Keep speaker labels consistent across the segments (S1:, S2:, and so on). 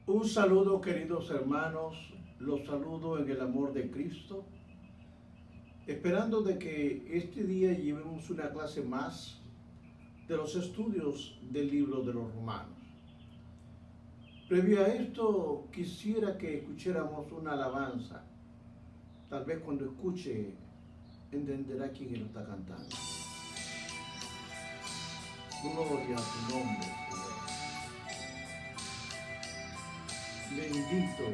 S1: Un saludo, queridos hermanos, los saludo en el amor de Cristo, esperando de que este día llevemos una clase más de los estudios del libro de los Romanos. Previo a esto, quisiera que escucháramos una alabanza. Tal vez cuando escuche entenderá quién lo está cantando. Gloria a tu nombre, Señor. Bendito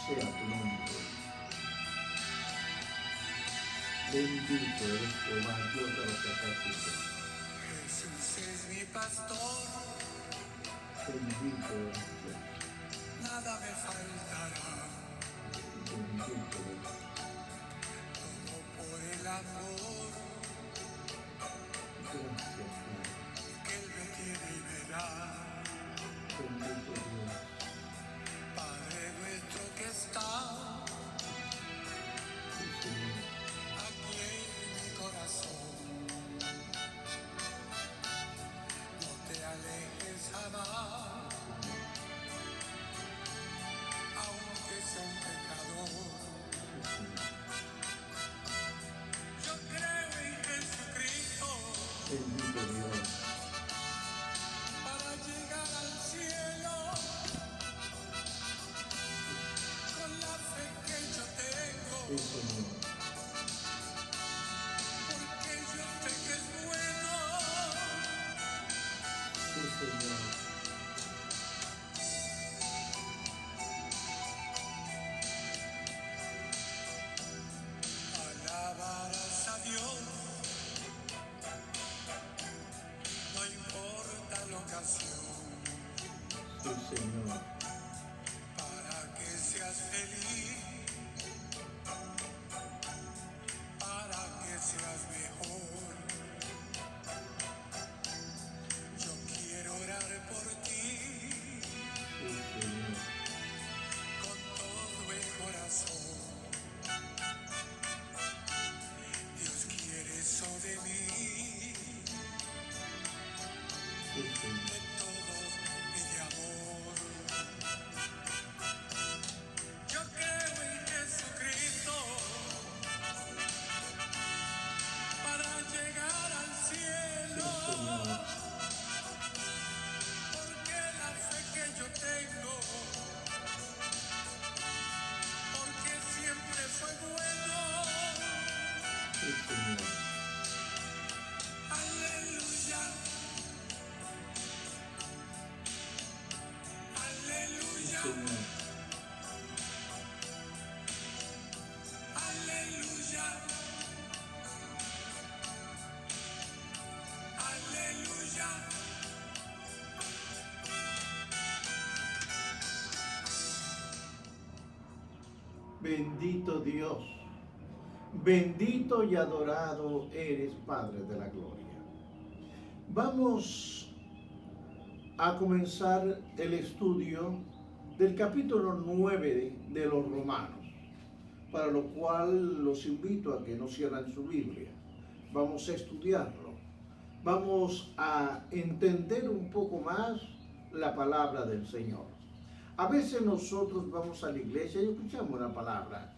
S1: sea tu nombre. Bendito es Jehová, Dios de los ejércitos.
S2: Jesús es mi pastor,
S1: Bendito es Dios.
S2: nada me faltará.
S1: Bendito es
S2: Todo por el amor
S1: Gracias, Padre.
S2: que Él me tiene y me da.
S1: Bendito Dios.
S2: Padre nuestro que está
S1: Sí, Señor.
S2: aquí en mi corazón, no te alejes jamás, aunque sea un pecador. Yo creo en Jesucristo
S1: Bendito Dios.
S2: para llegar al cielo con la fe que yo tengo,
S1: Sí, Señor.
S2: porque yo sé que es bueno.
S1: Sí, Señor.
S2: Alabarás a Dios, no importa la ocasión,
S1: Sí, Señor.
S2: para que seas feliz, para que seas mejor. Yo quiero orar por ti
S1: Sí, Señor.
S2: con todo el corazón. Dios quiere eso de mí,
S1: Sí, Señor.
S2: de todo mi amor. Yo creo en Jesucristo para llegar al
S1: Sí,
S2: cielo,
S1: Señor.
S2: porque la fe que yo tengo, porque siempre fue bueno.
S1: Sí, Señor.
S2: Aleluya,
S1: Sí,
S2: aleluya,
S1: Señor.
S2: aleluya, aleluya.
S1: Bendito Dios. Bendito y adorado eres, Padre de la Gloria. Vamos a comenzar el estudio del capítulo 9 de los Romanos, para lo cual los invito a que no cierren su Biblia. Vamos a estudiarlo. Vamos a entender un poco más la palabra del Señor. A veces nosotros vamos a la iglesia y escuchamos la palabra,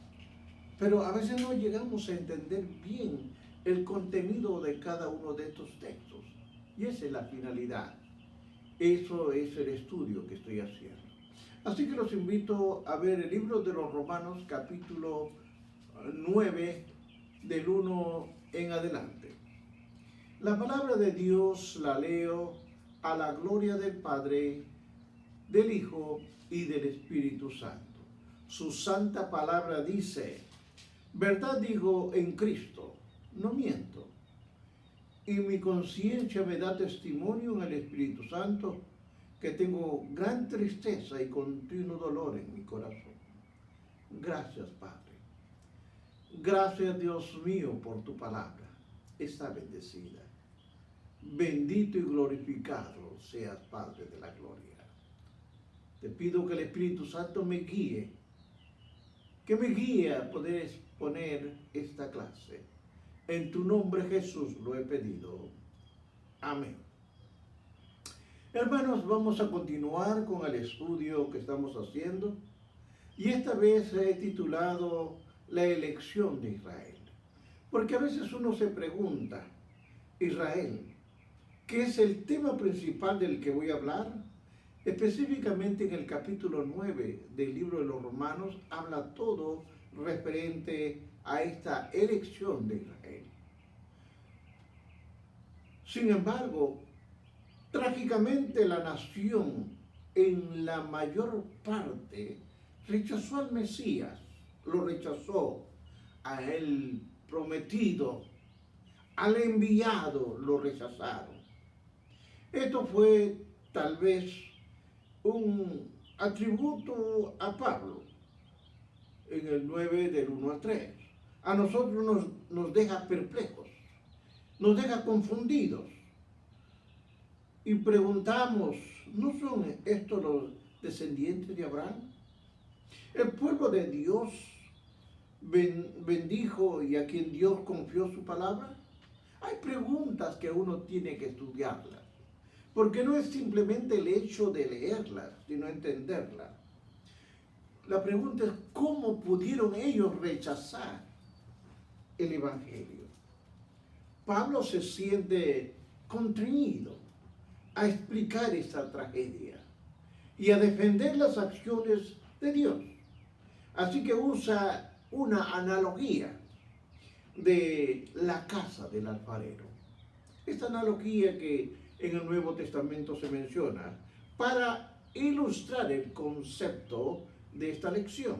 S1: pero a veces no llegamos a entender bien el contenido de cada uno de estos textos. Y esa es la finalidad. Eso es el estudio que estoy haciendo. Así que los invito a ver el libro de los Romanos, capítulo 9, del 1 en adelante. La palabra de Dios la leo a la gloria del Padre, del Hijo y del Espíritu Santo. Su santa palabra dice: verdad digo en Cristo, no miento. Y mi conciencia me da testimonio en el Espíritu Santo que tengo gran tristeza y continuo dolor en mi corazón. Gracias, Padre. Gracias, Dios mío, por tu palabra. Está bendecida. Bendito y glorificado seas, Padre de la gloria. Te pido que el Espíritu Santo me guíe, que me guíe a poder exponer esta clase. En tu nombre, Jesús, lo he pedido. Amén. Hermanos, vamos a continuar con el estudio que estamos haciendo y esta vez he titulado La elección de Israel. Porque a veces uno se pregunta, Israel, ¿qué es el tema principal del que voy a hablar? Específicamente en el capítulo 9 del libro de los Romanos habla todo referente a esta elección de Israel. Sin embargo, trágicamente la nación en la mayor parte rechazó al Mesías, lo rechazó a él prometido, al enviado lo rechazaron. Esto fue tal vez un atributo a Pablo en el 9 del 1 al 3. A nosotros nos deja perplejos, nos deja confundidos y preguntamos, ¿no son estos los descendientes de Abraham? El pueblo de Dios bendijo y a quien Dios confió su palabra. Hay preguntas que uno tiene que estudiarlas, porque no es simplemente el hecho de leerlas, sino entenderlas. La pregunta es, ¿cómo pudieron ellos rechazar el Evangelio? Pablo se siente constreñido a explicar esta tragedia y a defender las acciones de Dios. Así que usa una analogía de la casa del alfarero. Esta analogía que en el Nuevo Testamento se menciona para ilustrar el concepto de esta lección.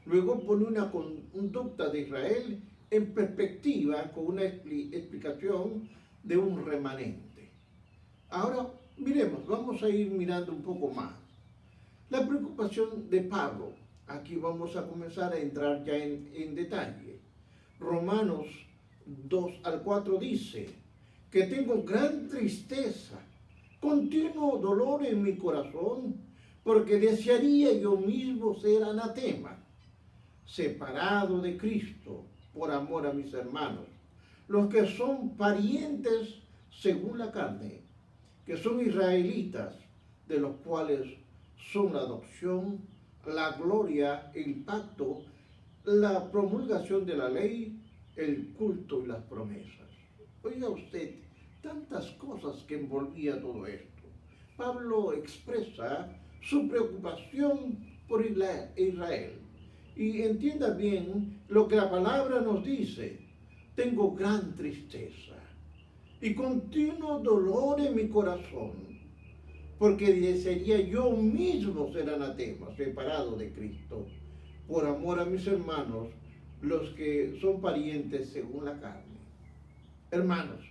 S1: Luego pone una conducta de Israel en perspectiva con una explicación de un remanente. Ahora, miremos, vamos a ir mirando un poco más. La preocupación de Pablo, aquí vamos a comenzar a entrar ya en detalle. Romanos 2 al 4 dice que tengo gran tristeza, continuo dolor en mi corazón, porque desearía yo mismo ser anatema, separado de Cristo por amor a mis hermanos, los que son parientes según la carne, que son israelitas, de los cuales son la adopción, la gloria, el pacto, la promulgación de la ley, el culto y las promesas. Oiga usted, tantas cosas que envolvía todo esto. Pablo expresa su preocupación por Israel. Y entienda bien lo que la palabra nos dice. Tengo gran tristeza y continuo dolor en mi corazón, porque desearía yo mismo ser anatema, separado de Cristo, por amor a mis hermanos, los que son parientes según la carne. Hermanos,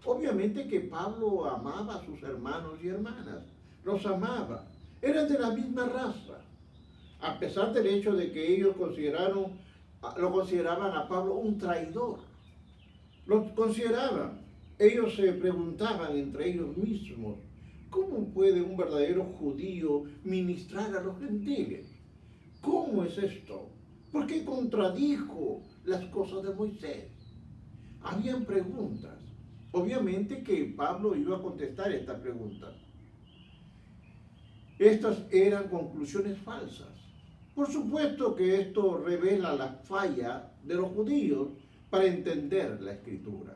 S1: obviamente que Pablo amaba a sus hermanos y hermanas, los amaba, eran de la misma raza, a pesar del hecho de que ellos lo consideraban a Pablo un traidor. Lo consideraban, ellos se preguntaban entre ellos mismos, ¿cómo puede un verdadero judío ministrar a los gentiles? ¿Cómo es esto? ¿Por qué contradijo las cosas de Moisés? Habían preguntas. Obviamente que Pablo iba a contestar estas preguntas. Estas eran conclusiones falsas. Por supuesto que esto revela la falla de los judíos para entender la Escritura.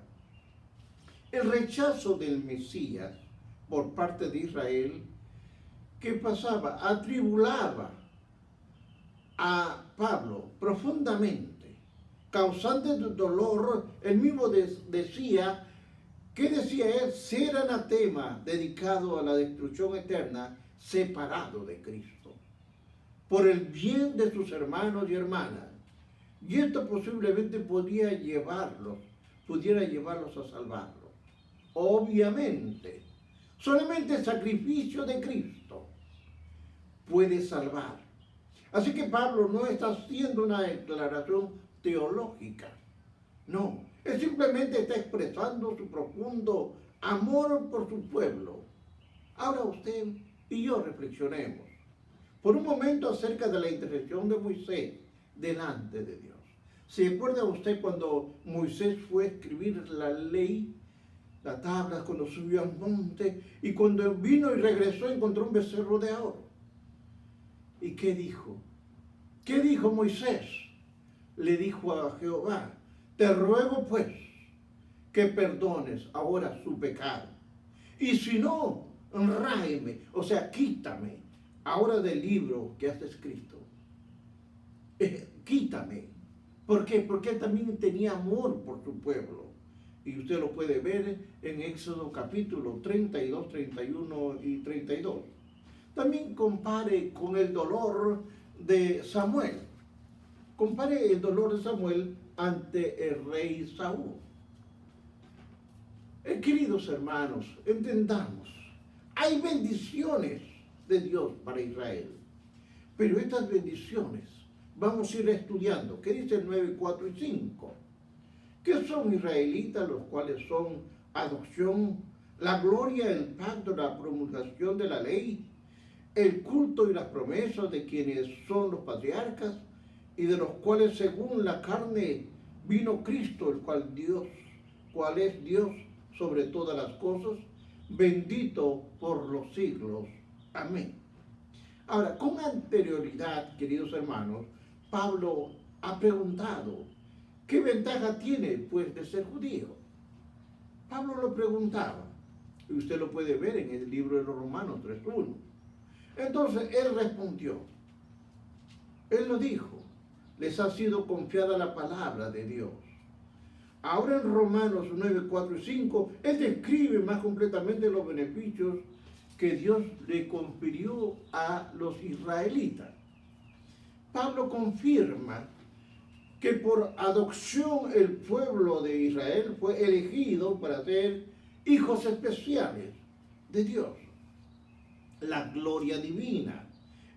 S1: El rechazo del Mesías por parte de Israel, ¿qué pasaba? Atribulaba a Pablo profundamente, causando dolor. Él mismo decía, ¿qué decía él? Ser anatema, dedicado a la destrucción eterna, separado de Cristo, por el bien de sus hermanos y hermanas. Y esto posiblemente pudiera llevarlos a salvarlos. Obviamente, solamente el sacrificio de Cristo puede salvar. Así que Pablo no está haciendo una declaración teológica. No, él simplemente está expresando su profundo amor por su pueblo. Ahora usted y yo reflexionemos por un momento acerca de la intercesión de Moisés delante de Dios. ¿Se acuerda usted cuando Moisés fue a escribir la ley las tablas cuando subió al monte, y cuando vino y regresó encontró un becerro de oro. ¿Y qué dijo? ¿Qué dijo Moisés? Le dijo a Jehová, te ruego pues que perdones ahora su pecado. Y si no, ráeme, o sea, quítame ahora del libro que has escrito. Quítame. ¿Por qué? Porque él también tenía amor por su pueblo. Y usted lo puede ver en Éxodo capítulo 32, 31 y 32. También compare con el dolor de Samuel. Compare el dolor de Samuel ante el rey Saúl. Queridos hermanos, entendamos, hay bendiciones de Dios para Israel, pero estas bendiciones vamos a ir estudiando. ¿Qué dice el 9, 4 y 5? ¿Qué son israelitas, los cuales son adopción, la gloria, el pacto, la promulgación de la ley, el culto y las promesas de quienes son los patriarcas y de los cuales según la carne vino Cristo, el cual es Dios sobre todas las cosas, bendito por los siglos. Amén. Ahora, con anterioridad, queridos hermanos, Pablo ha preguntado, ¿qué ventaja tiene, pues, de ser judío? Pablo lo preguntaba, y usted lo puede ver en el libro de los Romanos 3:1. Entonces, él respondió, él lo dijo, les ha sido confiada la palabra de Dios. Ahora en Romanos 9, 4 y 5, él describe más completamente los beneficios que Dios le confirió a los israelitas. Pablo confirma que por adopción el pueblo de Israel fue elegido para ser hijos especiales de Dios. La gloria divina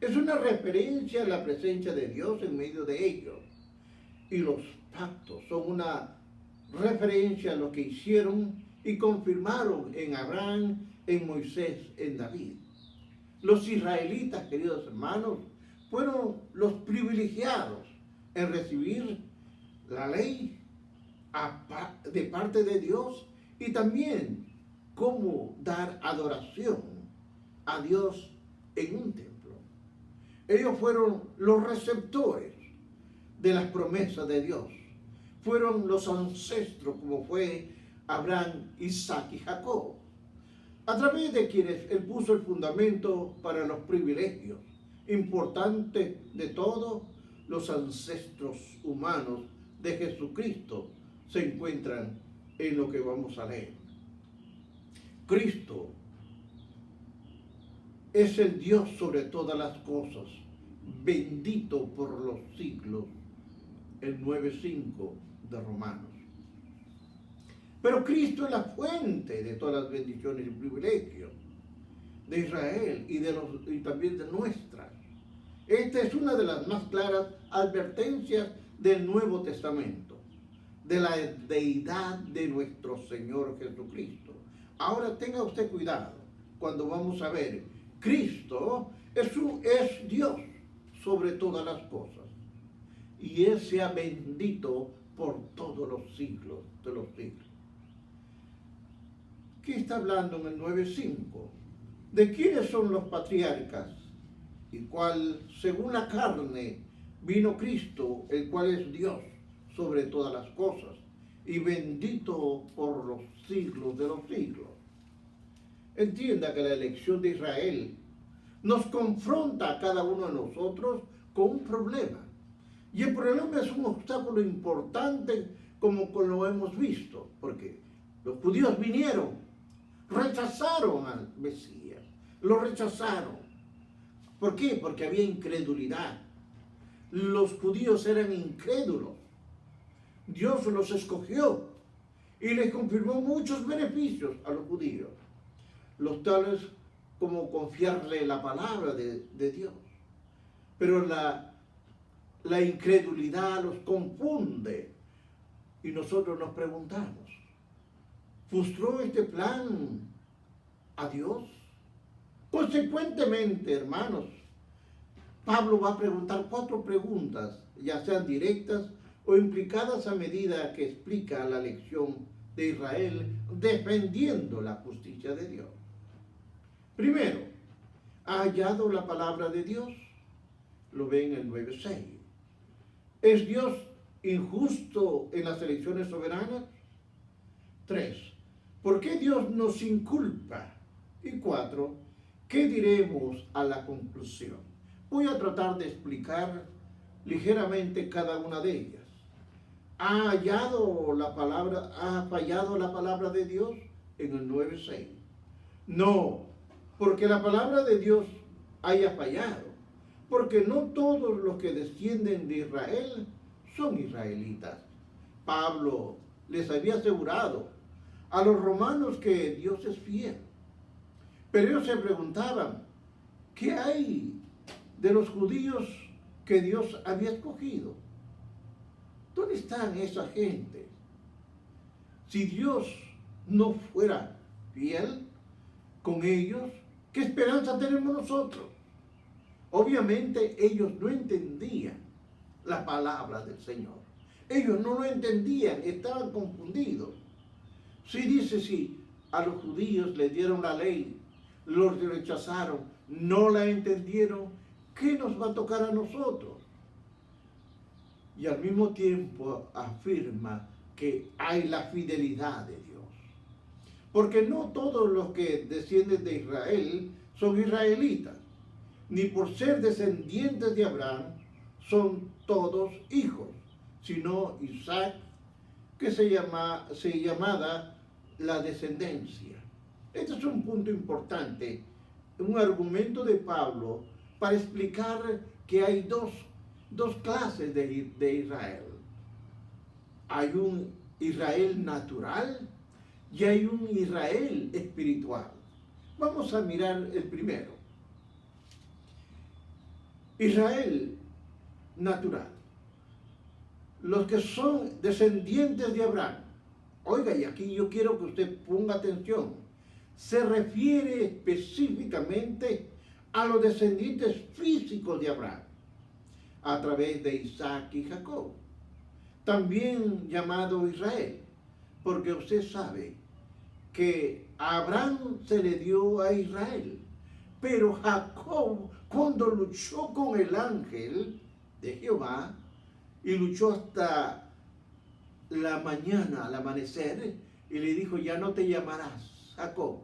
S1: es una referencia a la presencia de Dios en medio de ellos. Y los pactos son una referencia a lo que hicieron y confirmaron en Abraham, en Moisés, en David. Los israelitas, queridos hermanos, fueron los privilegiados en recibir la ley de parte de Dios y también cómo dar adoración a Dios en un templo. Ellos fueron los receptores de las promesas de Dios. Fueron los ancestros como fue Abraham, Isaac y Jacob, a través de quienes él puso el fundamento para los privilegios. Importante de todo, los ancestros humanos de Jesucristo se encuentran en lo que vamos a leer. Cristo es el Dios sobre todas las cosas, bendito por los siglos, el 9:5 de Romanos. Pero Cristo es la fuente de todas las bendiciones y privilegios de Israel y también de nuestras. Esta es una de las más claras advertencias del Nuevo Testamento, de la deidad de nuestro Señor Jesucristo. Ahora tenga usted cuidado cuando vamos a ver, Cristo es Dios sobre todas las cosas, y Él sea bendito por todos los siglos de los siglos. ¿Qué está hablando en el 9:5? ¿De quiénes son los patriarcas? Y cual, según la carne, vino Cristo, el cual es Dios sobre todas las cosas, y bendito por los siglos de los siglos. Entienda que la elección de Israel nos confronta a cada uno de nosotros con un problema. Y el problema es un obstáculo importante como lo hemos visto, porque los judíos vinieron, rechazaron al Mesías, lo rechazaron. ¿Por qué? Porque había incredulidad. Los judíos eran incrédulos. Dios los escogió y les confirmó muchos beneficios a los judíos, los tales como confiarle la palabra de Dios. Pero la incredulidad los confunde y nosotros nos preguntamos, ¿frustró este plan a Dios? Consecuentemente, hermanos, Pablo va a preguntar 4 preguntas, ya sean directas o implicadas a medida que explica la lección de Israel defendiendo la justicia de Dios. Primero, ¿ha hallado la palabra de Dios? Lo ve en el 9:6. ¿Es Dios injusto en las elecciones soberanas? 3. ¿Por qué Dios nos inculpa? Y 4. ¿Qué diremos a la conclusión? Voy a tratar de explicar ligeramente cada una de ellas. ¿Ha fallado la palabra de Dios? En el 9:6. No, porque la palabra de Dios haya fallado, porque no todos los que descienden de Israel son israelitas. Pablo les había asegurado a los romanos que Dios es fiel. Pero ellos se preguntaban, ¿qué hay de los judíos que Dios había escogido? ¿Dónde están esa gente? Si Dios no fuera fiel con ellos, ¿qué esperanza tenemos nosotros? Obviamente ellos no entendían la palabra del Señor. Ellos no lo entendían, estaban confundidos. Si a los judíos les dieron la ley, los rechazaron, no la entendieron, ¿qué nos va a tocar a nosotros? Y al mismo tiempo afirma que hay la fidelidad de Dios. Porque no todos los que descienden de Israel son israelitas, ni por ser descendientes de Abraham son todos hijos, sino Isaac, que se llamada la descendencia. Este es un punto importante, un argumento de Pablo para explicar que hay dos clases de Israel. Hay un Israel natural y hay un Israel espiritual. Vamos a mirar el primero. Israel natural. Los que son descendientes de Abraham. Oiga, y aquí yo quiero que usted ponga atención. Se refiere específicamente a los descendientes físicos de Abraham, a través de Isaac y Jacob, también llamado Israel, porque usted sabe que a Abraham se le dio a Israel, pero Jacob, cuando luchó con el ángel de Jehová y luchó hasta la mañana, al amanecer, y le dijo, ya no te llamarás Jacob,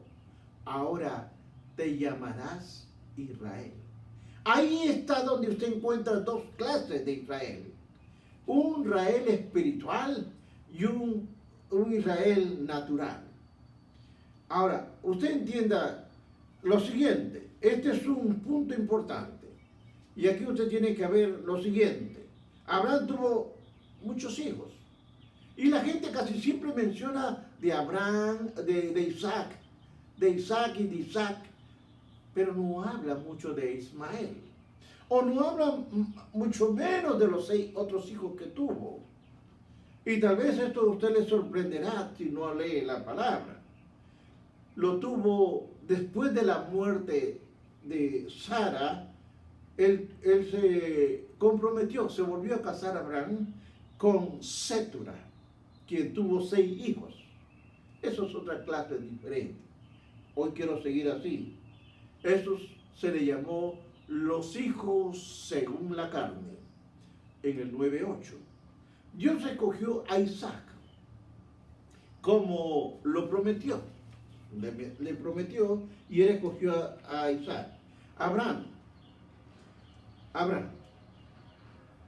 S1: ahora te llamarás Israel. Ahí está donde usted encuentra dos clases de Israel. Un Israel espiritual y un Israel natural. Ahora, usted entienda lo siguiente. Este es un punto importante. Y aquí usted tiene que ver lo siguiente. Abraham tuvo muchos hijos. Y la gente casi siempre menciona de Abraham, de Isaac y de Isaac, pero no habla mucho de Ismael. O no habla mucho menos de los 6 otros hijos que tuvo. Y tal vez esto a usted le sorprenderá si no lee la palabra. Lo tuvo después de la muerte de Sara. Él se comprometió, se volvió a casar Abraham con Sétura, quien tuvo 6 hijos. Eso es otra clase diferente. Hoy quiero seguir así. Esos se le llamó los hijos según la carne, en el 9:8. Dios escogió a Isaac, como lo prometió. Le prometió y él escogió a Isaac. Abraham.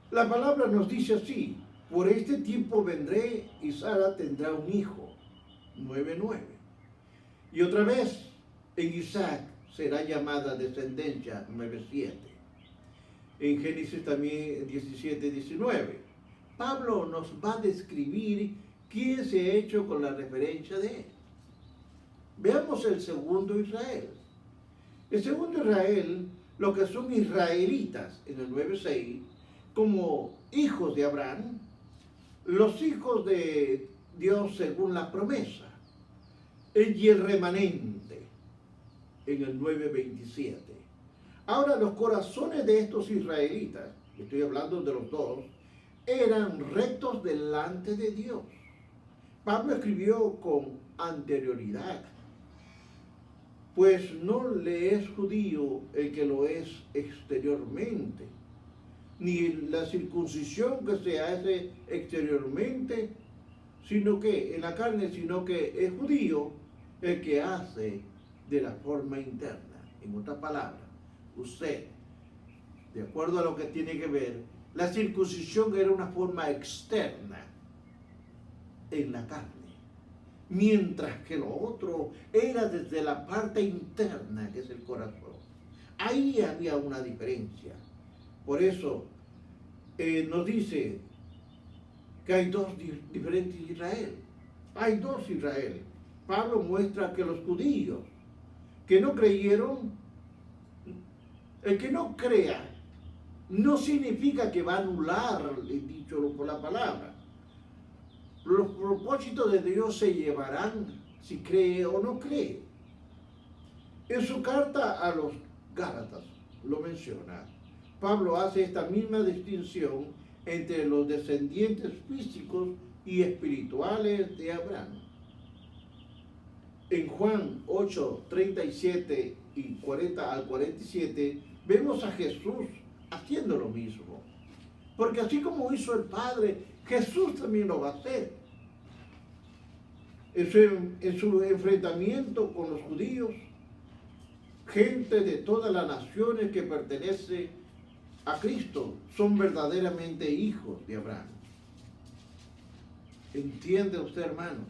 S1: La palabra nos dice así, por este tiempo vendré y Sara tendrá un hijo. 9:9. Y otra vez, en Isaac será llamada descendencia. 9:7. En Génesis también 17:19. Pablo nos va a describir quién se ha hecho con la referencia de él. Veamos el segundo Israel. El segundo Israel, lo que son israelitas, en el 9:6, como hijos de Abraham, los hijos de Dios según la promesa, y el remanente, en el 9:27. Ahora, los corazones de estos israelitas, estoy hablando de los dos, eran rectos delante de Dios, Pablo escribió con anterioridad, pues no le es judío el que lo es exteriormente, ni la circuncisión que se hace exteriormente, sino que en la carne, sino que es judío el que hace de la forma interna. En otras palabras, usted, de acuerdo a lo que tiene que ver, la circuncisión era una forma externa en la carne, mientras que lo otro era desde la parte interna, que es el corazón. Ahí había una diferencia. Por eso nos dice que hay dos diferentes Israel. Hay dos Israel. Pablo muestra que los judíos que no creyeron, el que no crea, no significa que va a anular, dicho por la palabra. Los propósitos de Dios se llevarán si cree o no cree. En su carta a los Gálatas lo menciona. Pablo hace esta misma distinción entre los descendientes físicos y espirituales de Abraham. En Juan 8, 37 y 40 al 47 vemos a Jesús haciendo lo mismo. Porque así como hizo el Padre, Jesús también lo va a hacer. En su enfrentamiento con los judíos, gente de todas las naciones que pertenece a Cristo son verdaderamente hijos de Abraham. ¿Entiende usted, hermanos?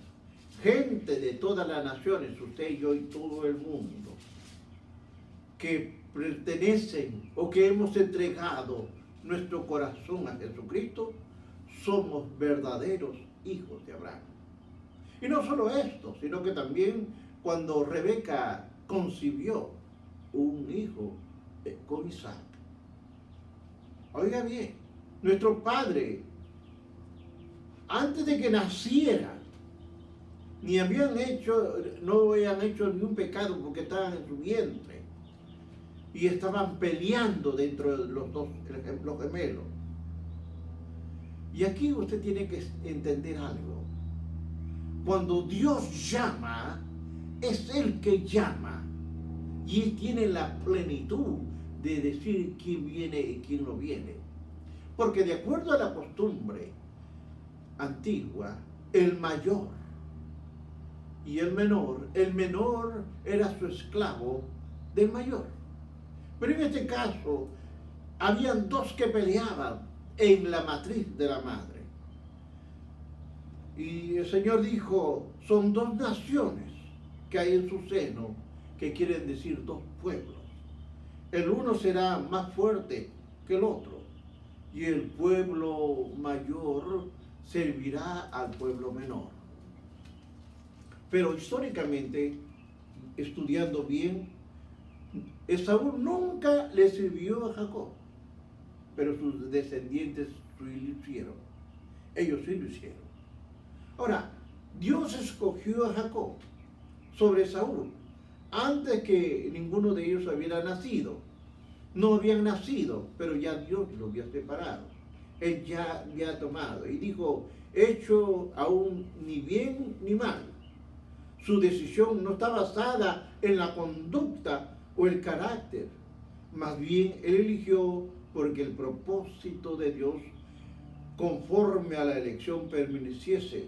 S1: Gente de todas las naciones, usted y yo y todo el mundo, que pertenecen o que hemos entregado nuestro corazón a Jesucristo, somos verdaderos hijos de Abraham. Y no solo esto, sino que también cuando Rebeca concibió un hijo con Isaac. Oiga bien, nuestro padre, antes de que naciera, no habían hecho ni un pecado porque estaban en su vientre y estaban peleando dentro de los gemelos. Y aquí usted tiene que entender algo. Cuando Dios llama, es Él que llama. Y Él tiene la plenitud de decir quién viene y quién no viene. Porque de acuerdo a la costumbre antigua, el mayor y el menor era su esclavo del mayor. Pero en este caso, habían dos que peleaban en la matriz de la madre. Y el Señor dijo, son dos naciones que hay en su seno, que quieren decir dos pueblos. El uno será más fuerte que el otro, y el pueblo mayor servirá al pueblo menor. Pero históricamente, estudiando bien, Esaú nunca le sirvió a Jacob, pero sus descendientes sí lo hicieron. Ellos sí lo hicieron. Ahora, Dios escogió a Jacob sobre Saúl antes que ninguno de ellos hubiera nacido. No habían nacido, pero ya Dios lo había separado. Él ya había tomado y dijo, hecho aún ni bien ni mal. Su decisión no está basada en la conducta o el carácter. Más bien, él eligió porque el propósito de Dios, conforme a la elección, permaneciese,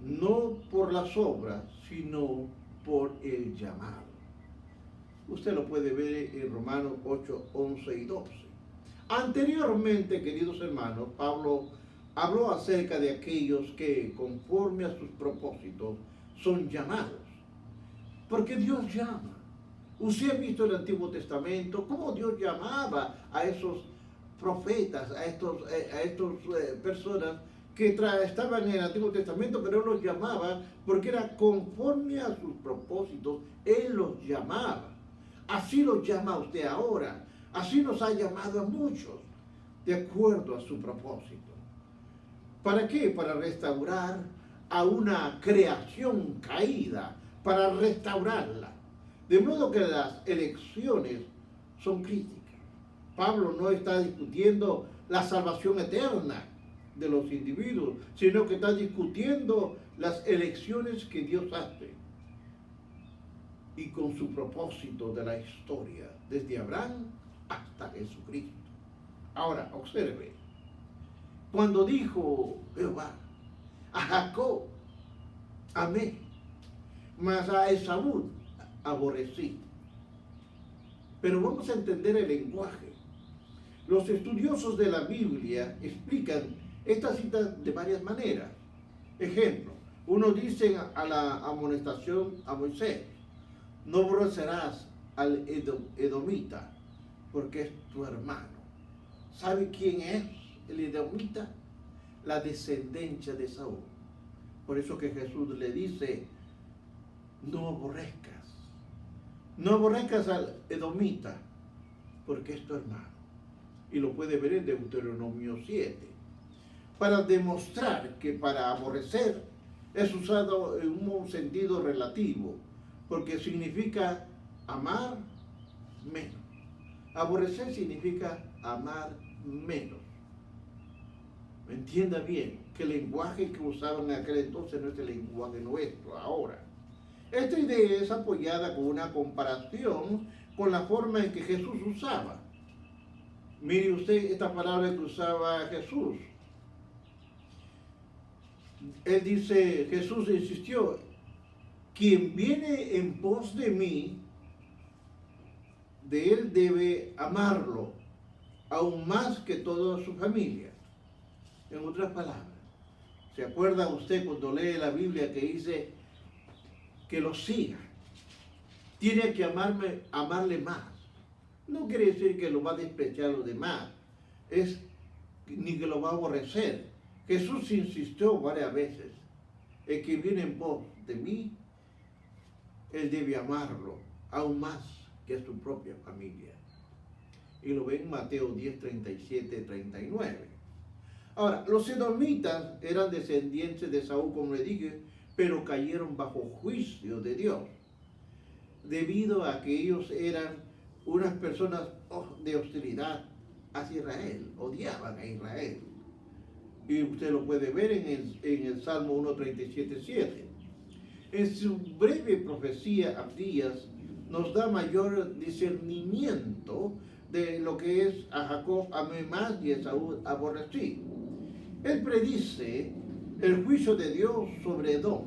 S1: no por las obras, sino por el llamado. Usted lo puede ver en Romanos 8, 11 y 12. Anteriormente, queridos hermanos, Pablo habló acerca de aquellos que, conforme a sus propósitos, son llamados. Porque Dios llama. Usted ha visto en el Antiguo Testamento cómo Dios llamaba a esos profetas, a estos personas que estaban en el Antiguo Testamento, pero Él los llamaba porque era conforme a sus propósitos. Él los llamaba. Así los llama usted ahora. Así nos ha llamado a muchos, de acuerdo a su propósito. ¿Para qué? Para restaurar a una creación caída, para restaurarla. De modo que las elecciones son críticas. Pablo no está discutiendo la salvación eterna de los individuos, sino que está discutiendo las elecciones que Dios hace y con su propósito de la historia, desde Abraham hasta Jesucristo. Ahora, observe, cuando dijo Jehová, a Jacob amé, mas a Esaú aborrecí. Pero vamos a entender el lenguaje. Los estudiosos de la Biblia explican esta cita de varias maneras. Ejemplo, uno dice a la amonestación a Moisés, no aborrecerás al edomita, porque es tu hermano. ¿Sabe quién es el edomita? La descendencia de Saúl. Por eso que Jesús le dice, no aborrezcas al edomita, porque es tu hermano. Y lo puede ver en Deuteronomio 7. Para demostrar que para aborrecer es usado en un sentido relativo, porque significa amar menos. Aborrecer significa amar menos. Entienda bien que el lenguaje que usaban en aquel entonces no es el lenguaje nuestro ahora. Esta idea es apoyada con una comparación con la forma en que Jesús usaba. Mire usted esta palabra que usaba Jesús. Él dice, Jesús insistió, quien viene en pos de mí, de él debe amarlo, aún más que toda su familia. En otras palabras, ¿se acuerda usted cuando lee la Biblia que dice que lo siga? Tiene que amarle más. No quiere decir que lo va a despreciar a los demás, ni que lo va a aborrecer. Jesús insistió varias veces, el que viene en pos de mí, él debe amarlo, aún más que a su propia familia. Y lo ven en Mateo 10, 37, 39. Ahora, los edomitas eran descendientes de Saúl, como le dije, pero cayeron bajo juicio de Dios, debido a que ellos eran unas personas de hostilidad hacia Israel, odiaban a Israel. Y usted lo puede ver en el Salmo 137, 7. En su breve profecía, Abdías nos da mayor discernimiento de lo que es a Jacob amé más y a Esaú aborrecí. Él predice el juicio de Dios sobre Edom,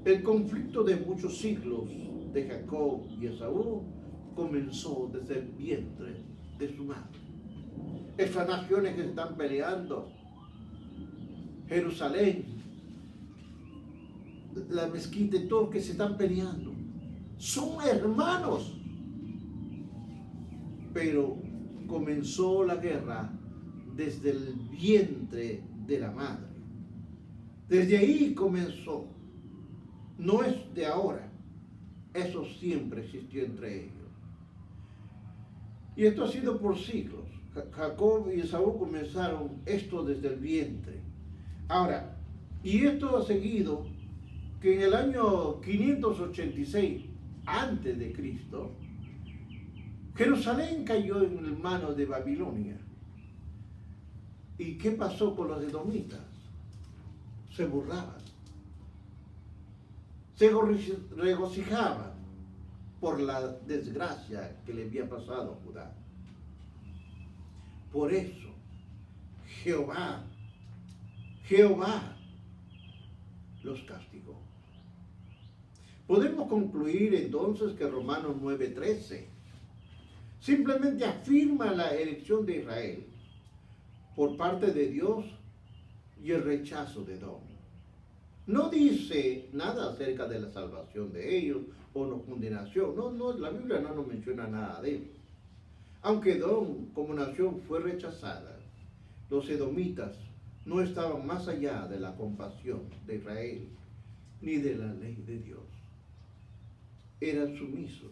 S1: el conflicto de muchos siglos de Jacob y Esaú comenzó desde el vientre de su madre. Estas naciones que están peleando, Jerusalén, la mezquita y todos que se están peleando, son hermanos. Pero comenzó la guerra desde el vientre de la madre. Desde ahí comenzó. No es de ahora. Eso siempre existió entre ellos. Y esto ha sido por siglos. Jacob y Esaú comenzaron esto desde el vientre. Ahora, y esto ha seguido que en el año 586 antes de Cristo, Jerusalén cayó en manos de Babilonia. ¿Y qué pasó con los edomitas? Se burlaban, se regocijaban por la desgracia que le había pasado a Judá. Por eso, Jehová los castigó. Podemos concluir entonces que Romanos 9:13 simplemente afirma la elección de Israel por parte de Dios y el rechazo de Edom. No dice nada acerca de la salvación de ellos o la condenación. No, la Biblia no nos menciona nada de eso. Aunque Edom como nación fue rechazada, los edomitas no estaban más allá de la compasión de Israel ni de la ley de Dios. Eran sumisos.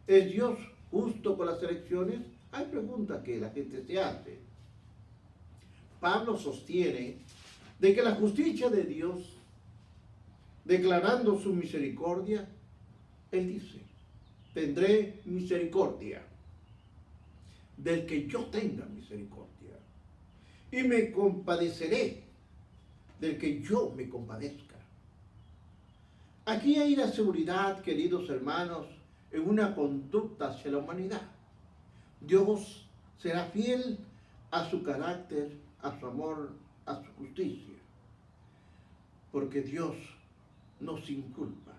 S1: ¿Es Dios justo con las elecciones? Hay preguntas que la gente se hace. Pablo sostiene de que la justicia de Dios, declarando su misericordia, él dice, tendré misericordia del que yo tenga misericordia y me compadeceré del que yo me compadezca. Aquí hay la seguridad, queridos hermanos, en una conducta hacia la humanidad. Dios será fiel a su carácter, a su amor, a su justicia, porque Dios nos inculpa.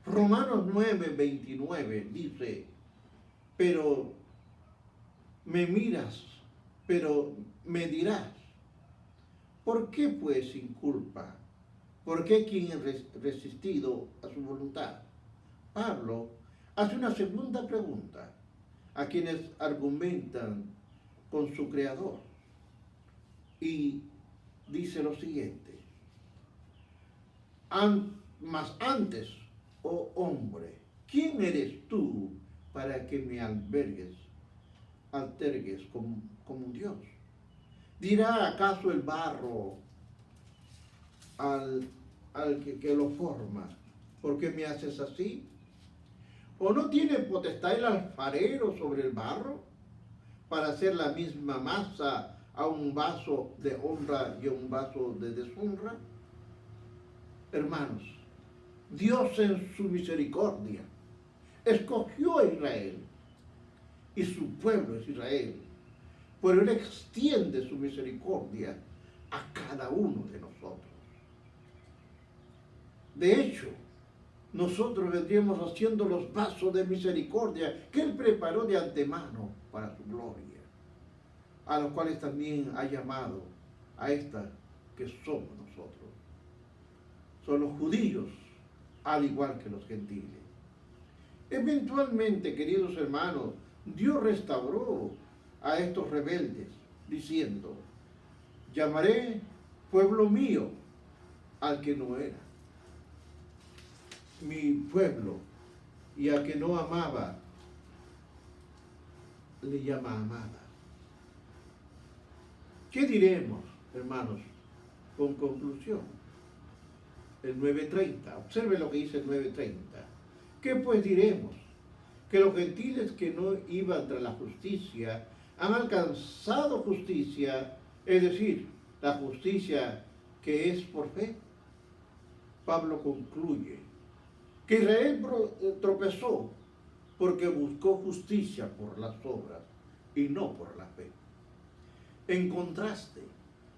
S1: Romanos 9:29 dice, pero me miras, pero me dirás, ¿por qué pues sin culpa? ¿Por qué quien ha resistido a su voluntad? Pablo hace una segunda pregunta a quienes argumentan con su creador y dice lo siguiente: mas antes, oh hombre, ¿quién eres tú para que me altergues como un Dios? ¿Dirá acaso el barro al que lo forma, ¿por qué me haces así? ¿O no tiene potestad el alfarero sobre el barro para hacer la misma masa a un vaso de honra y a un vaso de deshonra? Hermanos, Dios en su misericordia escogió a Israel y su pueblo es Israel, pero Él extiende su misericordia a cada uno de nosotros. De hecho, nosotros vendríamos haciendo los vasos de misericordia que Él preparó de antemano para su gloria, a los cuales también ha llamado a esta que somos nosotros. Son los judíos, al igual que los gentiles. Eventualmente, queridos hermanos, Dios restauró a estos rebeldes, diciendo, llamaré pueblo mío al que no era mi pueblo, y al que no amaba, le llama amada. ¿Qué diremos, hermanos, con conclusión? El 9:30, observe lo que dice el 9:30. ¿Qué pues diremos? Que los gentiles que no iban tras la justicia han alcanzado justicia, es decir, la justicia que es por fe. Pablo concluye que Israel tropezó porque buscó justicia por las obras y no por la fe. En contraste,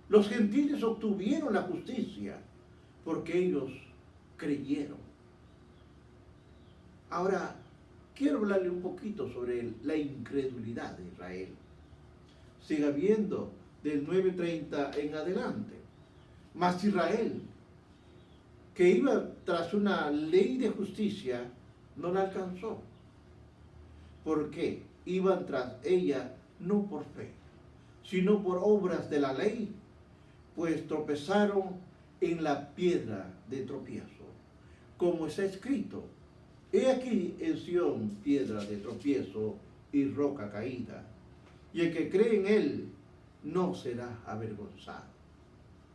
S1: los gentiles obtuvieron la justicia porque ellos creyeron. Ahora, quiero hablarle un poquito sobre la incredulidad de Israel. Siga viendo del 9:30 en adelante. Mas Israel, que iba tras una ley de justicia, no la alcanzó. ¿Por qué? Iban tras ella no por fe, sino por obras de la ley, pues tropezaron en la piedra de tropiezo, como está escrito: he aquí en Sión piedra de tropiezo y roca caída, y el que cree en él no será avergonzado.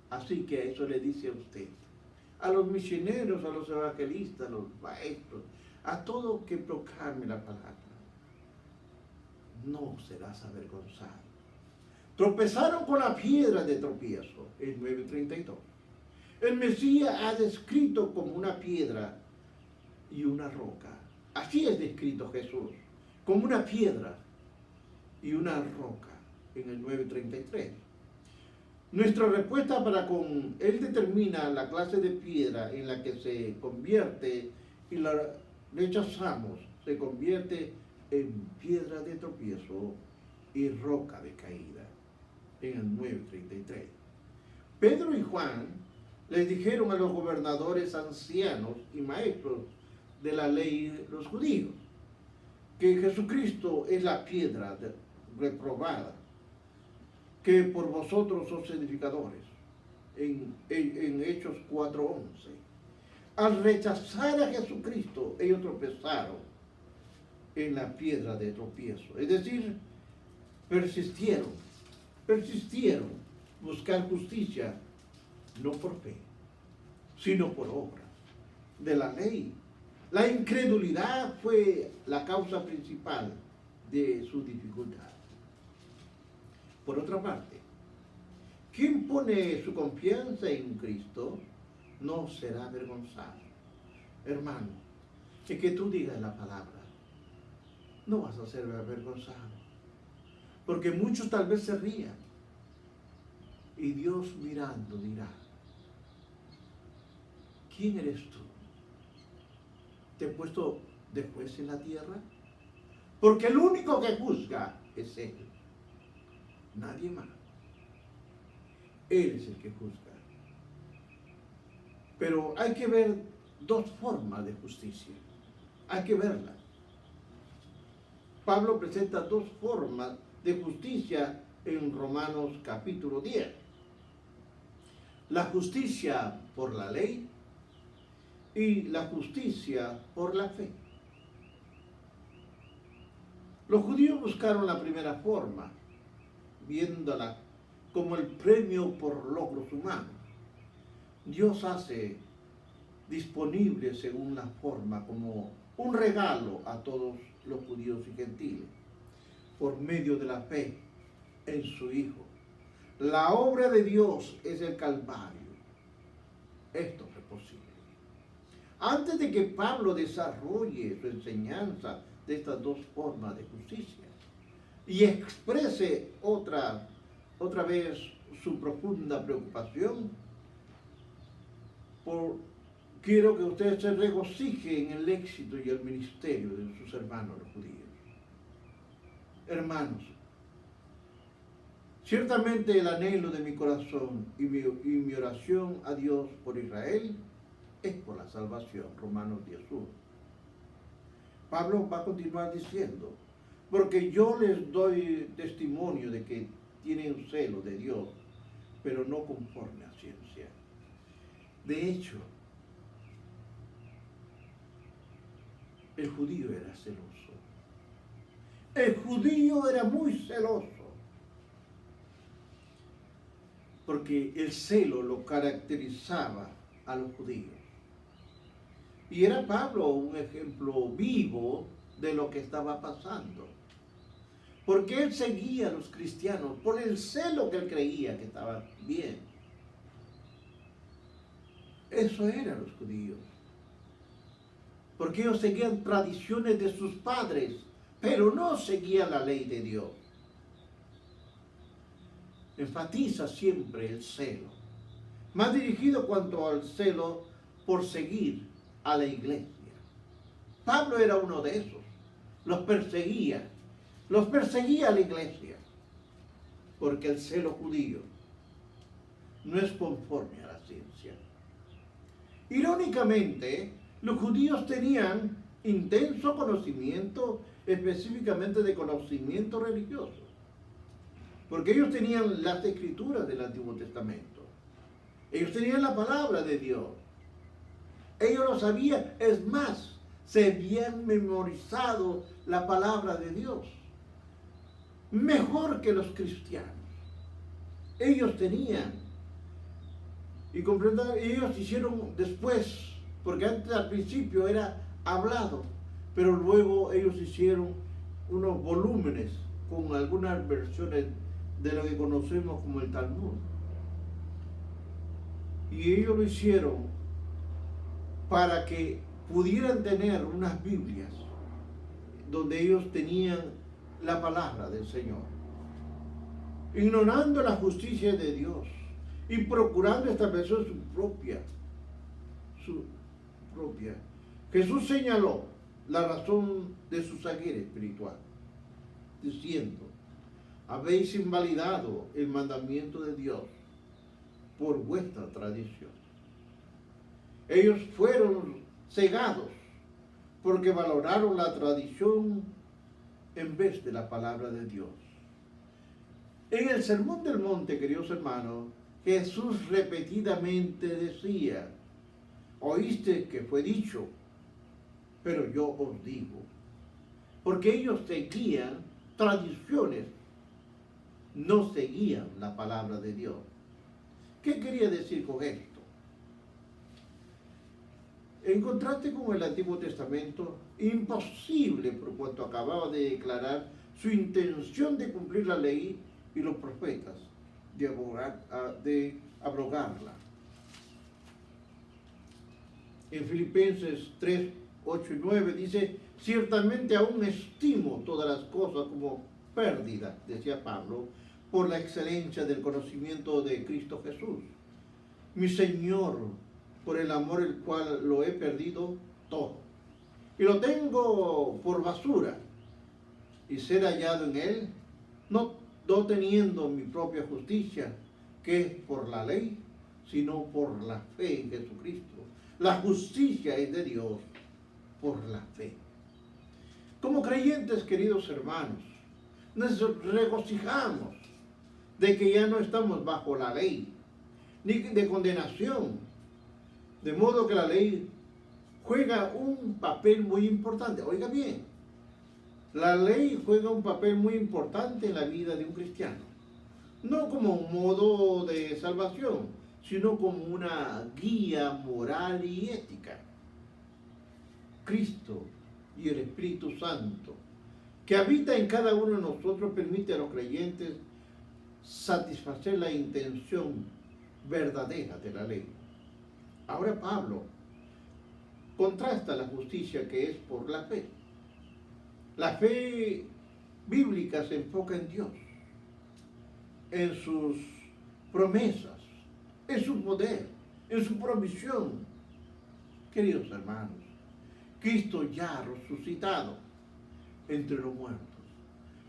S1: Así que eso le dice a usted, a los misioneros, a los evangelistas, a los maestros, a todo que proclame la palabra: no serás avergonzado. Tropezaron con la piedra de tropiezo, el 9:32. El Mesías ha descrito como una piedra y una roca. Así es descrito Jesús, como una piedra y una roca, en el 9:33. Nuestra respuesta para con Él determina la clase de piedra en la que se convierte y la rechazamos, se convierte en piedra de tropiezo y roca de caída, en el 9:33. Pedro y Juan les dijeron a los gobernadores ancianos y maestros de la ley, los judíos, que Jesucristo es la piedra reprobada, que por vosotros sois edificadores, en Hechos 4:11. Al rechazar a Jesucristo, ellos tropezaron en la piedra de tropiezo, es decir, persistieron buscar justicia, no por fe, sino por obras de la ley. La incredulidad fue la causa principal de su dificultad. Por otra parte, Quien pone su confianza en Cristo no será avergonzado. Hermano, es que tú digas la palabra, no vas a ser avergonzado. Porque muchos tal vez se rían. Y Dios mirando dirá, ¿quién eres tú? ¿Te he puesto de juez en la tierra? Porque el único que juzga es Él, nadie más. Él es el que juzga. Pero hay que ver dos formas de justicia. Hay que verla. Pablo presenta dos formas de justicia en Romanos capítulo 10. La justicia por la ley y la justicia por la fe. Los judíos buscaron la primera forma, viéndola como el premio por logros humanos. Dios hace disponible según la forma como un regalo a todos los judíos y gentiles, por medio de la fe en su Hijo. La obra de Dios es el Calvario. Esto es posible. Antes de que Pablo desarrolle su enseñanza de estas dos formas de justicia y exprese otra vez su profunda preocupación, quiero que ustedes se regocijen en el éxito y el ministerio de sus hermanos los judíos. Hermanos, ciertamente el anhelo de mi corazón y mi oración a Dios por Israel es por la salvación. Romanos 10:1. Pablo va a continuar diciendo, porque yo les doy testimonio de que tienen celo de Dios, pero no conforme a ciencia. De hecho, el judío era celoso. El judío era muy celoso. Porque el celo lo caracterizaba a los judíos. Y era Pablo un ejemplo vivo de lo que estaba pasando. Porque él seguía a los cristianos por el celo que él creía que estaba bien. Eso eran los judíos. Porque ellos seguían tradiciones de sus padres, pero no seguían la ley de Dios. Enfatiza siempre el celo, más dirigido cuanto al celo por seguir a la iglesia. Pablo era uno de esos, los perseguía a la iglesia, porque el celo judío no es conforme a la ciencia. Irónicamente, los judíos tenían intenso conocimiento, específicamente de conocimiento religioso, porque ellos tenían las escrituras del Antiguo Testamento. Ellos tenían la palabra de Dios. Ellos lo sabían. Es más, se habían memorizado la palabra de Dios. Mejor que los cristianos. Ellos tenían. Y comprendan, ellos hicieron después, porque antes al principio era hablado, pero luego ellos hicieron unos volúmenes con algunas versiones de lo que conocemos como el Talmud. Y ellos lo hicieron para que pudieran tener unas Biblias donde ellos tenían la palabra del Señor, ignorando la justicia de Dios y procurando establecer su propia. Jesús señaló la razón de su ceguera espiritual, diciendo: habéis invalidado el mandamiento de Dios por vuestra tradición. Ellos fueron cegados porque valoraron la tradición en vez de la palabra de Dios. En el Sermón del Monte, queridos hermanos, Jesús repetidamente decía: oíste que fue dicho, pero yo os digo. Porque ellos seguían tradiciones, no seguían la palabra de Dios. ¿Qué quería decir con esto? En contraste con el Antiguo Testamento, imposible, por cuanto acababa de declarar su intención de cumplir la ley y los profetas, de abrogarla. En Filipenses 3, 8 y 9 dice, ciertamente aún estimo todas las cosas como pérdida, decía Pablo, por la excelencia del conocimiento de Cristo Jesús, mi Señor, por el amor el cual lo he perdido todo. Y lo tengo por basura, y ser hallado en él, no teniendo mi propia justicia, que es por la ley, sino por la fe en Jesucristo. La justicia es de Dios por la fe. Como creyentes, queridos hermanos, nos regocijamos de que ya no estamos bajo la ley, ni de condenación. De modo que la ley juega un papel muy importante. Oiga bien, la ley juega un papel muy importante en la vida de un cristiano. No como un modo de salvación, sino como una guía moral y ética. Cristo y el Espíritu Santo, que habita en cada uno de nosotros, permite a los creyentes satisfacer la intención verdadera de la ley. Ahora Pablo contrasta la justicia que es por la fe. La fe bíblica se enfoca en Dios, en sus promesas, en su poder, en su provisión. Queridos hermanos, Cristo ya ha resucitado entre los muertos.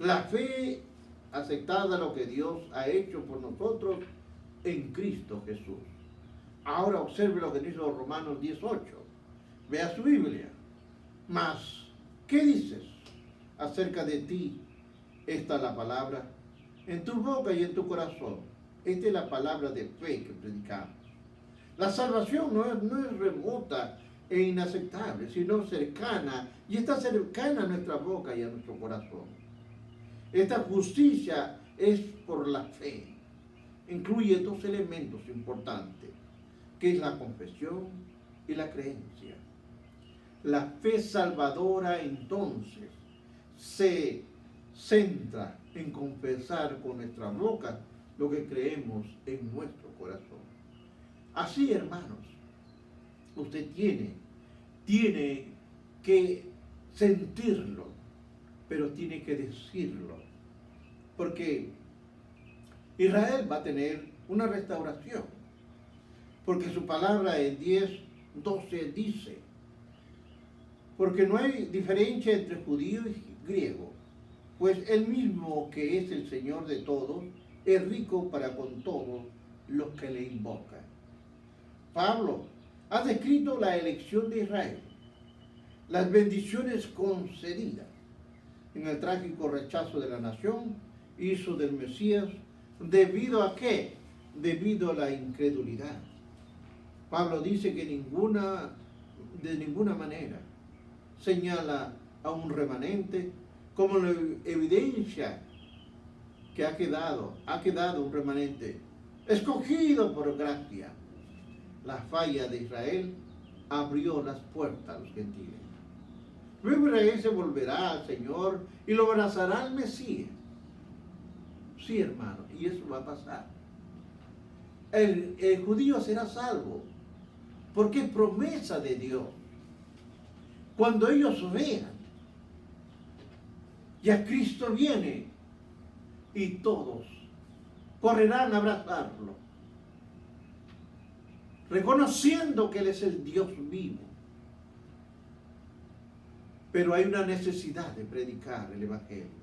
S1: La fe aceptada lo que Dios ha hecho por nosotros en Cristo Jesús. Ahora observe lo que dice Romanos 18. Vea su Biblia. Mas, ¿qué dices acerca de ti? Esta es la palabra en tu boca y en tu corazón. Esta es la palabra de fe que predicamos. La salvación no es remota e inaceptable, sino cercana, y está cercana a nuestra boca y a nuestro corazón. Esta justicia es por la fe. Incluye dos elementos importantes, que es la confesión y la creencia. La fe salvadora entonces se centra en confesar con nuestra boca lo que creemos en nuestro corazón. Así, hermanos, usted tiene que sentirlo, pero tiene que decirlo, porque Israel va a tener una restauración, porque su palabra en 10:12 dice, porque no hay diferencia entre judío y griego, pues el mismo que es el Señor de todos, es rico para con todos los que le invocan. Pablo ha descrito la elección de Israel, las bendiciones concedidas en el trágico rechazo de la nación, hizo del Mesías, ¿debido a qué? Debido a la incredulidad. Pablo dice que de ninguna manera señala a un remanente como la evidencia que ha quedado un remanente escogido por gracia. La falla de Israel abrió las puertas a los gentiles. Luego Israel se volverá al Señor y lo abrazará al Mesías. Sí, hermano, y eso va a pasar. El judío será salvo, porque es promesa de Dios. Cuando ellos vean, ya Cristo viene y todos correrán a abrazarlo, reconociendo que Él es el Dios vivo. Pero hay una necesidad de predicar el Evangelio.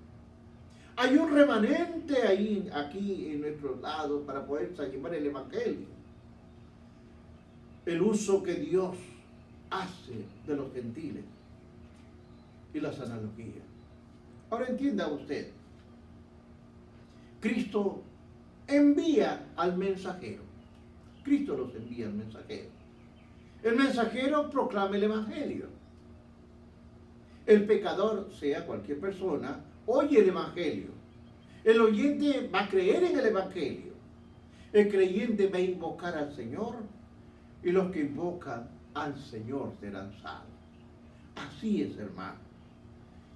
S1: Hay un remanente aquí en nuestros lados para poder llevar el Evangelio. El uso que Dios hace de los gentiles y las analogías. Ahora entienda usted, Cristo envía al mensajero. Cristo los envía al mensajero. El mensajero proclama el Evangelio. El pecador, sea cualquier persona, oye el Evangelio. El oyente va a creer en el Evangelio. El creyente va a invocar al Señor y los que invocan al Señor serán salvos. Así es, hermano.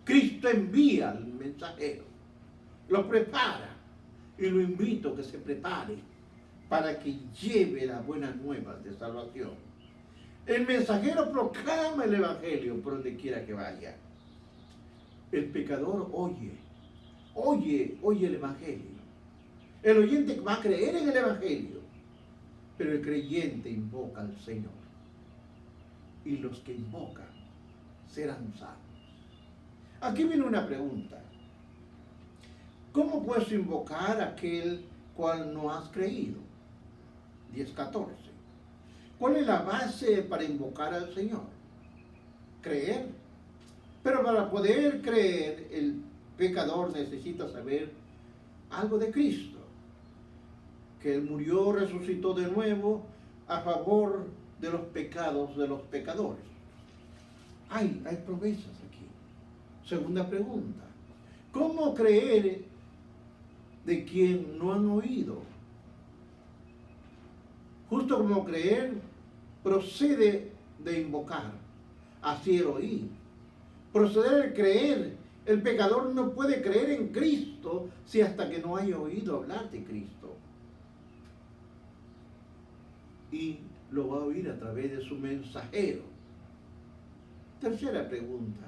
S1: Cristo envía al mensajero, lo prepara y lo invito a que se prepare para que lleve las buenas nuevas de salvación. El mensajero proclama el evangelio por donde quiera que vaya. El pecador oye el evangelio. El oyente va a creer en el evangelio, pero el creyente invoca al Señor. Y los que invocan serán salvos. Aquí viene una pregunta. ¿Cómo puedes invocar a aquel cual no has creído? 10:14. ¿Cuál es la base para invocar al Señor? Creer. Pero para poder creer, el pecador necesita saber algo de Cristo. Que Él murió, resucitó de nuevo a favor de los pecados de los pecadores. Hay promesas aquí. Segunda pregunta. ¿Cómo creer de quien no han oído? Justo como creer procede de invocar, así el oír. Proceder de creer. El pecador no puede creer en Cristo si hasta que no haya oído hablar de Cristo. Y lo va a oír a través de su mensajero. Tercera pregunta.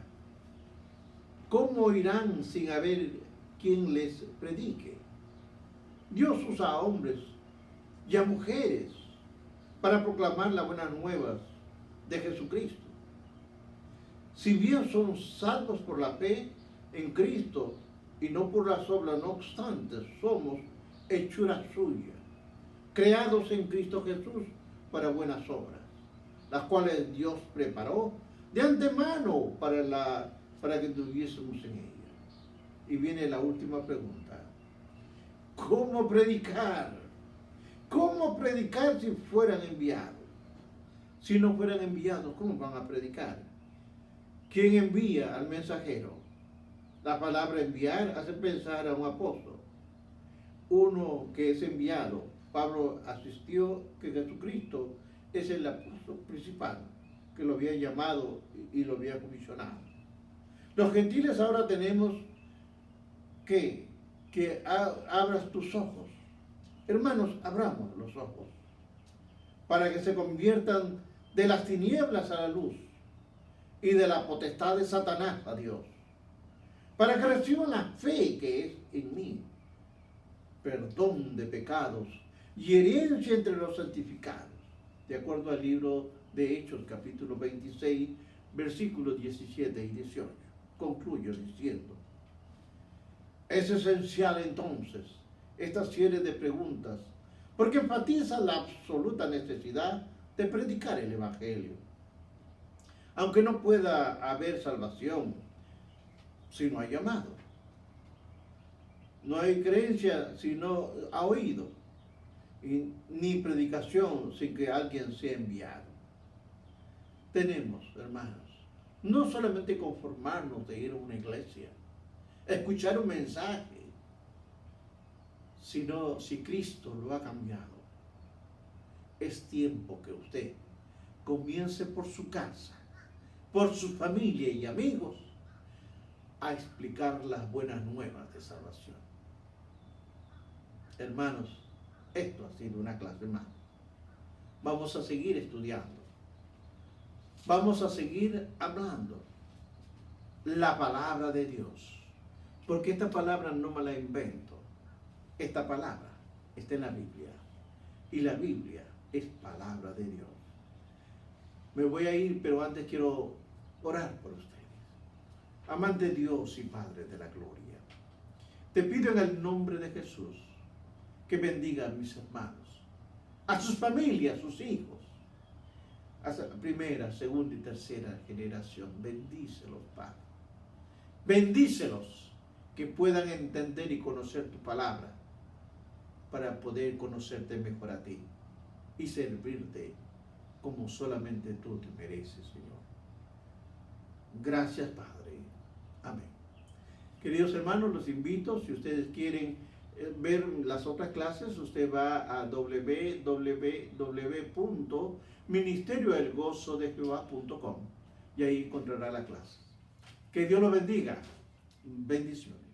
S1: ¿Cómo oirán sin haber quien les predique? Dios usa a hombres y a mujeres para proclamar las buenas nuevas de Jesucristo. Si bien son salvos por la fe en Cristo y no por las obras, no obstante, somos hechura suya, creados en Cristo Jesús para buenas obras, las cuales Dios preparó de antemano para que tuviésemos en ellas. Y viene la última pregunta. ¿Cómo predicar? ¿Cómo predicar si fueran enviados? Si no fueran enviados, ¿cómo van a predicar? ¿Quién envía al mensajero? La palabra enviar hace pensar a un apóstol. Uno que es enviado. Pablo asistió que Jesucristo es el apóstol principal, que lo había llamado y lo había comisionado. Los gentiles ahora tenemos que abras tus ojos. Hermanos, abramos los ojos para que se conviertan de las tinieblas a la luz y de la potestad de Satanás a Dios, para que reciban la fe que es en mí, perdón de pecados y herencia entre los santificados, de acuerdo al libro de Hechos, capítulo 26, versículos 17 y 18. Concluyo diciendo, es esencial entonces esta serie de preguntas, porque enfatiza la absoluta necesidad de predicar el Evangelio. Aunque no pueda haber salvación si no hay llamado. No hay creencia si no ha oído. Ni predicación sin que alguien sea enviado. Tenemos, hermanos, no solamente conformarnos de ir a una iglesia, escuchar un mensaje, sino si Cristo lo ha cambiado. Es tiempo que usted comience por su casa, por su familia y amigos, a explicar las buenas nuevas de salvación. Hermanos, esto ha sido una clase más. Vamos a seguir estudiando. Vamos a seguir hablando la palabra de Dios. Porque esta palabra no me la invento. Esta palabra está en la Biblia. Y la Biblia es palabra de Dios. Me voy a ir, pero antes quiero orar por ustedes. Amante Dios y Padre de la gloria, te pido en el nombre de Jesús que bendiga a mis hermanos, a sus familias, a sus hijos, a la primera, segunda y tercera generación. Bendícelos, Padre. Bendícelos, que puedan entender y conocer tu palabra para poder conocerte mejor a ti y servirte como solamente tú te mereces, Señor. Gracias, Padre. Amén. Queridos hermanos, los invito, si ustedes quieren ver las otras clases, usted va a www.ministeriodelgozodejehova.com y ahí encontrará la clase. Que Dios lo bendiga. Bendiciones.